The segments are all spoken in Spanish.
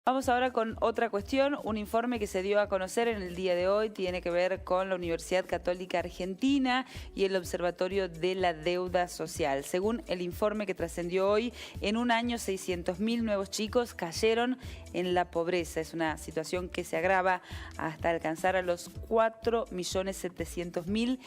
Vamos ahora con otra cuestión. Un informe que se dio a conocer en el día de hoy tiene que ver con la Universidad Católica Argentina y el Observatorio de la Deuda Social. Según el informe que trascendió hoy, en un año 600.000 nuevos chicos cayeron en la pobreza. Es una situación que se agrava hasta alcanzar a los 4.700.000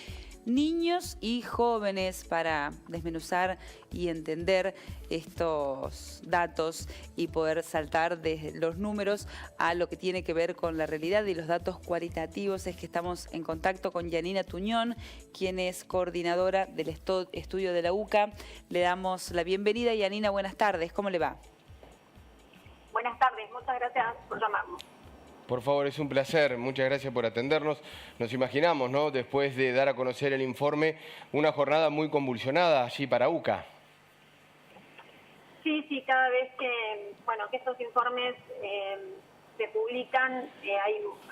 niños y jóvenes. Para desmenuzar y entender estos datos y poder saltar de los números a lo que tiene que ver con la realidad y los datos cualitativos, es que estamos en contacto con Yanina Tuñón, quien es coordinadora del estudio de la UCA. Le damos la bienvenida. Yanina, buenas tardes, ¿cómo le va? Buenas tardes, muchas gracias por llamarnos. Por favor, es un placer. Muchas gracias por atendernos. Nos imaginamos, ¿no?, después de dar a conocer el informe, una jornada muy convulsionada allí para UCA. Sí, cada vez que estos informes se publican,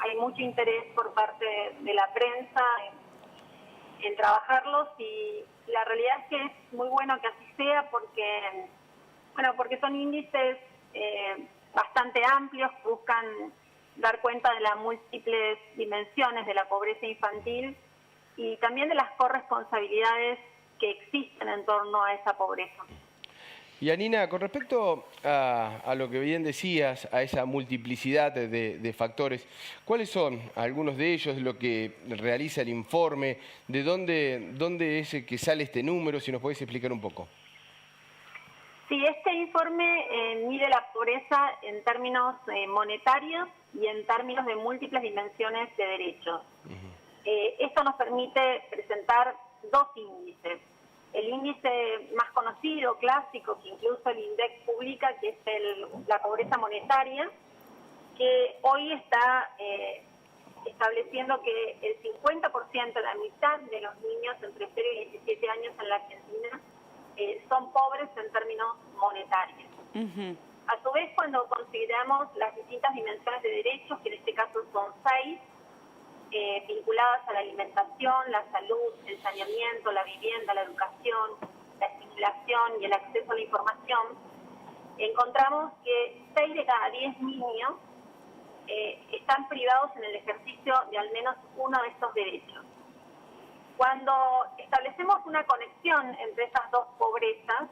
hay mucho interés por parte de la prensa en trabajarlos, y la realidad es que es muy bueno que así sea porque son índices bastante amplios que buscan dar cuenta de las múltiples dimensiones de la pobreza infantil y también de las corresponsabilidades que existen en torno a esa pobreza. Y Yanina, con respecto a lo que bien decías, a esa multiplicidad de factores, ¿cuáles son algunos de ellos, lo que realiza el informe? ¿De dónde es que sale este número? Si nos podés explicar un poco. Sí, este informe mide la pobreza en términos monetarios y en términos de múltiples dimensiones de derechos. Esto nos permite presentar dos índices. El índice más conocido, clásico, que incluso el INDEC publica, que es la pobreza monetaria, que hoy está estableciendo que el 50%, la mitad de los niños entre 0 y 17 años en la Argentina, son pobres en términos monetarios. A su vez, cuando consideramos las distintas dimensiones de derechos, que en este caso son 6, vinculadas a la alimentación, la salud, el saneamiento, la vivienda, la educación, la estimulación y el acceso a la información, encontramos que 6 de cada 10 niños están privados en el ejercicio de al menos uno de estos derechos. Cuando establecemos una conexión entre estas dos pobrezas,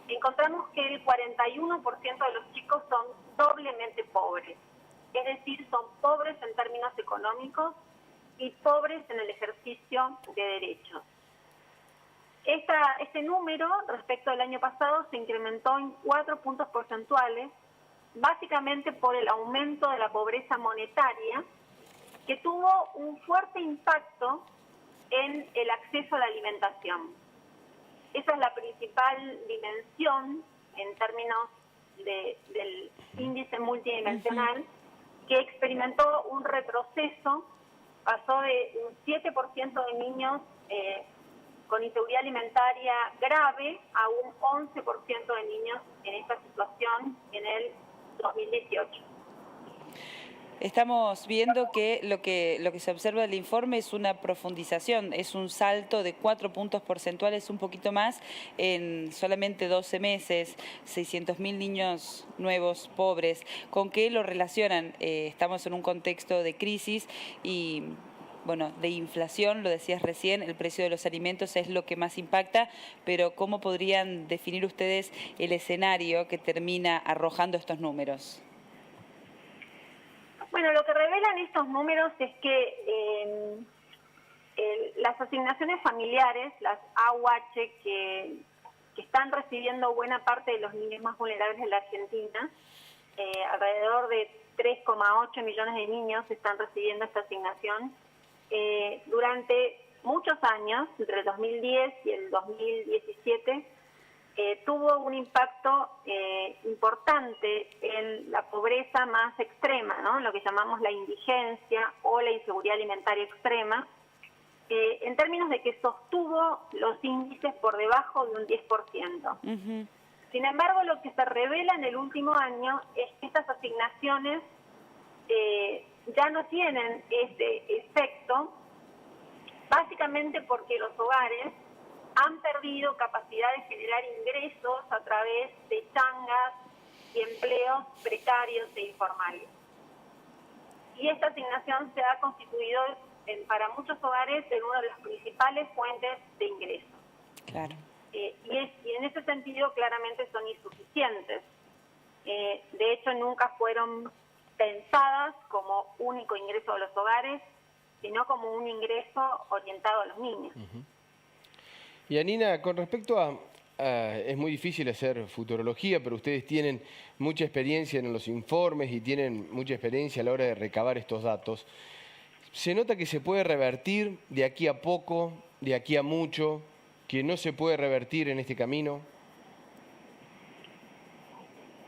encontramos que el 41% de los chicos son doblemente pobres, es decir, son pobres en términos económicos y pobres en el ejercicio de derechos. Este número, respecto al año pasado, se incrementó en 4 puntos porcentuales, básicamente por el aumento de la pobreza monetaria, que tuvo un fuerte impacto en el acceso a la alimentación. Esa es la principal dimensión en términos del índice multidimensional, que experimentó un retroceso, pasó de un 7% de niños con inseguridad alimentaria grave a un 11% de niños en esta situación en el 2018. Estamos viendo que lo que se observa del informe es una profundización, es un salto de 4 puntos porcentuales, un poquito más, en solamente 12 meses, 600.000 niños nuevos pobres. ¿Con qué lo relacionan? Estamos en un contexto de crisis y de inflación, lo decías recién, el precio de los alimentos es lo que más impacta, pero ¿cómo podrían definir ustedes el escenario que termina arrojando estos números? Bueno, lo que revelan estos números es que las asignaciones familiares, las AUH, que están recibiendo buena parte de los niños más vulnerables de la Argentina, alrededor de 3,8 millones de niños están recibiendo esta asignación, durante muchos años, entre el 2010 y el 2017, tuvo un impacto importante en la pobreza más extrema, ¿no?, lo que llamamos la indigencia o la inseguridad alimentaria extrema, en términos de que sostuvo los índices por debajo de un 10%. Sin embargo, lo que se revela en el último año es que estas asignaciones ya no tienen ese efecto, básicamente porque los hogares han perdido capacidad de generar ingresos a través de changas y empleos precarios e informales. Y esta asignación se ha constituido para muchos hogares en una de las principales fuentes de ingresos. Claro. Y en ese sentido claramente son insuficientes. De hecho, nunca fueron pensadas como único ingreso de los hogares, sino como un ingreso orientado a los niños. Y Anina, con respecto a es muy difícil hacer futurología, pero ustedes tienen mucha experiencia en los informes y tienen mucha experiencia a la hora de recabar estos datos. ¿Se nota que se puede revertir de aquí a poco, de aquí a mucho, que no se puede revertir en este camino?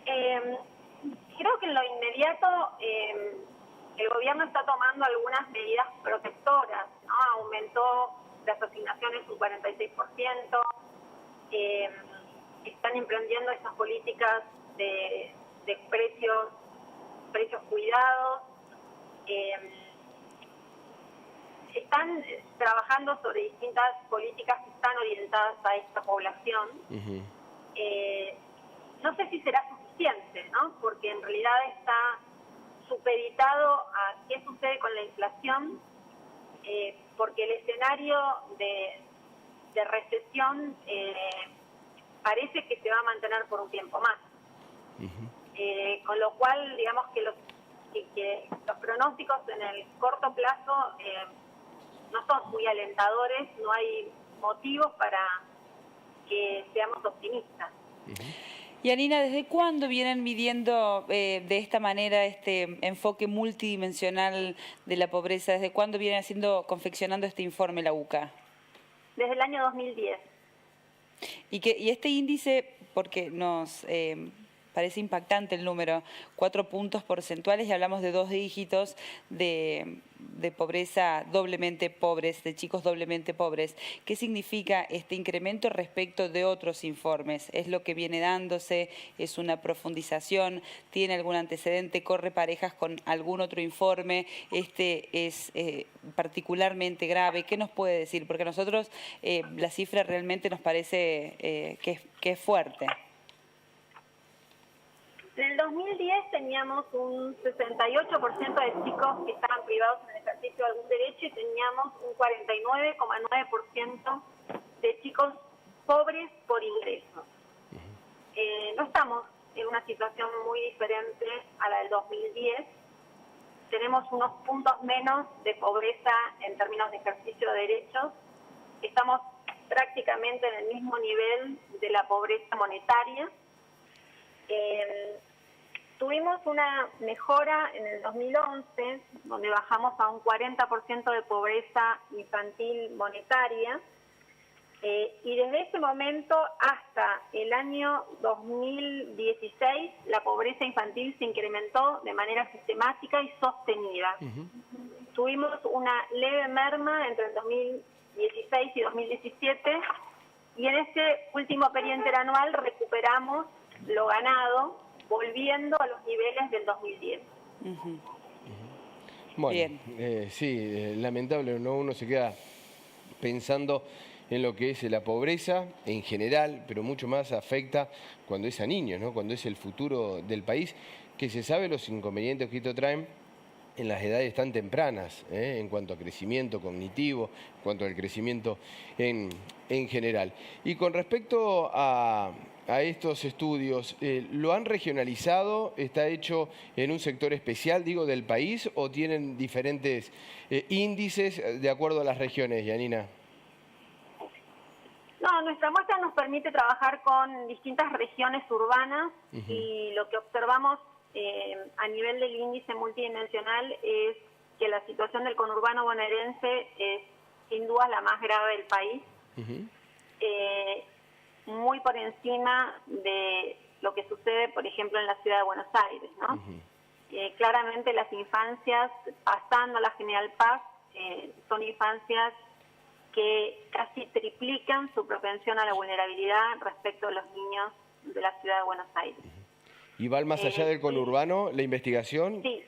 Creo que en lo inmediato el gobierno está tomando algunas medidas protectoras, ¿no? Aumentó las asignaciones un 46%, están emprendiendo esas políticas de precios cuidados, están trabajando sobre distintas políticas que están orientadas a esta población. No sé si será suficiente, ¿no? Porque en realidad está supeditado a qué sucede con la inflación, porque el escenario de recesión parece que se va a mantener por un tiempo más. Con lo cual, digamos que los pronósticos en el corto plazo no son muy alentadores, no hay motivos para que seamos optimistas. Y Anina, ¿desde cuándo vienen midiendo de esta manera este enfoque multidimensional de la pobreza? ¿Desde cuándo vienen confeccionando este informe la UCA? Desde el año 2010. Y este índice, porque nos parece impactante el número, 4 puntos porcentuales, y hablamos de 2 dígitos de pobreza doblemente pobres, de chicos doblemente pobres. ¿Qué significa este incremento respecto de otros informes? ¿Es lo que viene dándose? ¿Es una profundización? ¿Tiene algún antecedente? ¿Corre parejas con algún otro informe? ¿Este es particularmente grave? ¿Qué nos puede decir? Porque a nosotros la cifra realmente nos parece que es fuerte. En el 2010 teníamos un 68% de chicos que estaban privados en el ejercicio de algún derecho y teníamos un 49,9% de chicos pobres por ingresos. No estamos en una situación muy diferente a la del 2010. Tenemos unos puntos menos de pobreza en términos de ejercicio de derechos. Estamos prácticamente en el mismo nivel de la pobreza monetaria. Tuvimos una mejora en el 2011, donde bajamos a un 40% de pobreza infantil monetaria, y desde ese momento hasta el año 2016 la pobreza infantil se incrementó de manera sistemática y sostenida. Tuvimos una leve merma entre el 2016 y 2017, y en este último periodo interanual recuperamos lo ganado, volviendo a los niveles del 2010. Bueno, sí, lamentable, ¿no? Uno se queda pensando en lo que es la pobreza en general, pero mucho más afecta cuando es a niños, ¿no? Cuando es el futuro del país, que se sabe los inconvenientes que esto traen en las edades tan tempranas, en cuanto a crecimiento cognitivo, en cuanto al crecimiento en general. Y con respecto a estos estudios, ¿lo han regionalizado? ¿Está hecho en un sector especial, digo, del país, o tienen diferentes índices de acuerdo a las regiones, Yanina? No, nuestra muestra nos permite trabajar con distintas regiones urbanas y lo que observamos a nivel del índice multidimensional es que la situación del conurbano bonaerense es sin duda la más grave del país, muy por encima de lo que sucede, por ejemplo, en la ciudad de Buenos Aires, ¿no? Claramente las infancias, pasando a la General Paz, son infancias que casi triplican su propensión a la vulnerabilidad respecto a los niños de la ciudad de Buenos Aires. ¿Y va más allá del conurbano la investigación? Sí,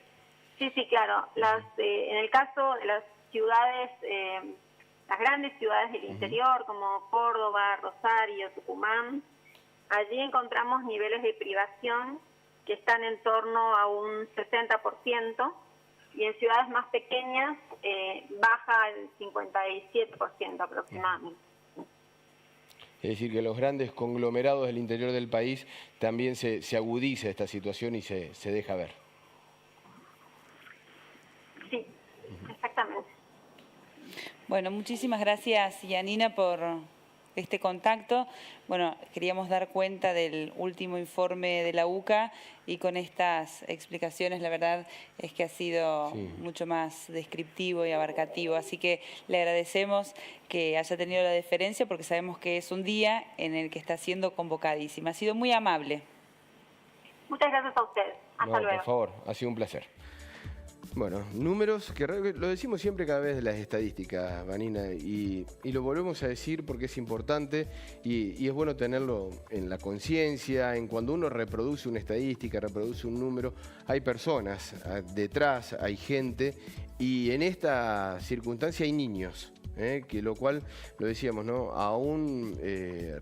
claro. En el caso de las ciudades, las grandes ciudades del interior, como Córdoba, Rosario, Tucumán, allí encontramos niveles de privación que están en torno a un 60%, y en ciudades más pequeñas baja al 57% aproximadamente. Es decir, que los grandes conglomerados del interior del país también se agudiza esta situación y se deja ver. Sí, exactamente. Bueno, muchísimas gracias, Yanina, por este contacto. Bueno, queríamos dar cuenta del último informe de la UCA y con estas explicaciones la verdad es que ha sido mucho más descriptivo y abarcativo. Así que le agradecemos que haya tenido la deferencia porque sabemos que es un día en el que está siendo convocadísima. Ha sido muy amable. Muchas gracias a ustedes. Hasta luego. Por favor, ha sido un placer. Bueno, números que lo decimos siempre cada vez de las estadísticas, Vanina, y lo volvemos a decir porque es importante y es bueno tenerlo en la conciencia. En cuando uno reproduce una estadística, reproduce un número, hay personas detrás, hay gente, y en esta circunstancia hay niños. Que lo cual, lo decíamos, ¿no? Aún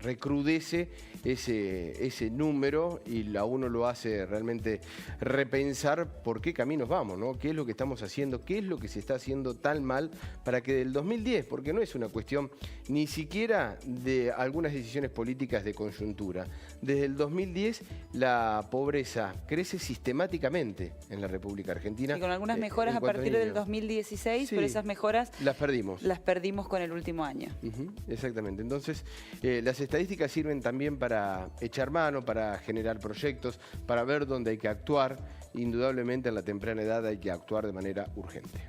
recrudece ese número y a uno lo hace realmente repensar por qué caminos vamos, ¿no? ¿Qué es lo que estamos haciendo? ¿Qué es lo que se está haciendo tan mal para que del 2010, porque no es una cuestión ni siquiera de algunas decisiones políticas de coyuntura, desde el 2010 la pobreza crece sistemáticamente en la República Argentina. Y con algunas mejoras a partir del 2016, pero esas mejoras las perdimos. Con el último año. Exactamente. Entonces, las estadísticas sirven también para echar mano, para generar proyectos, para ver dónde hay que actuar. Indudablemente en la temprana edad hay que actuar de manera urgente.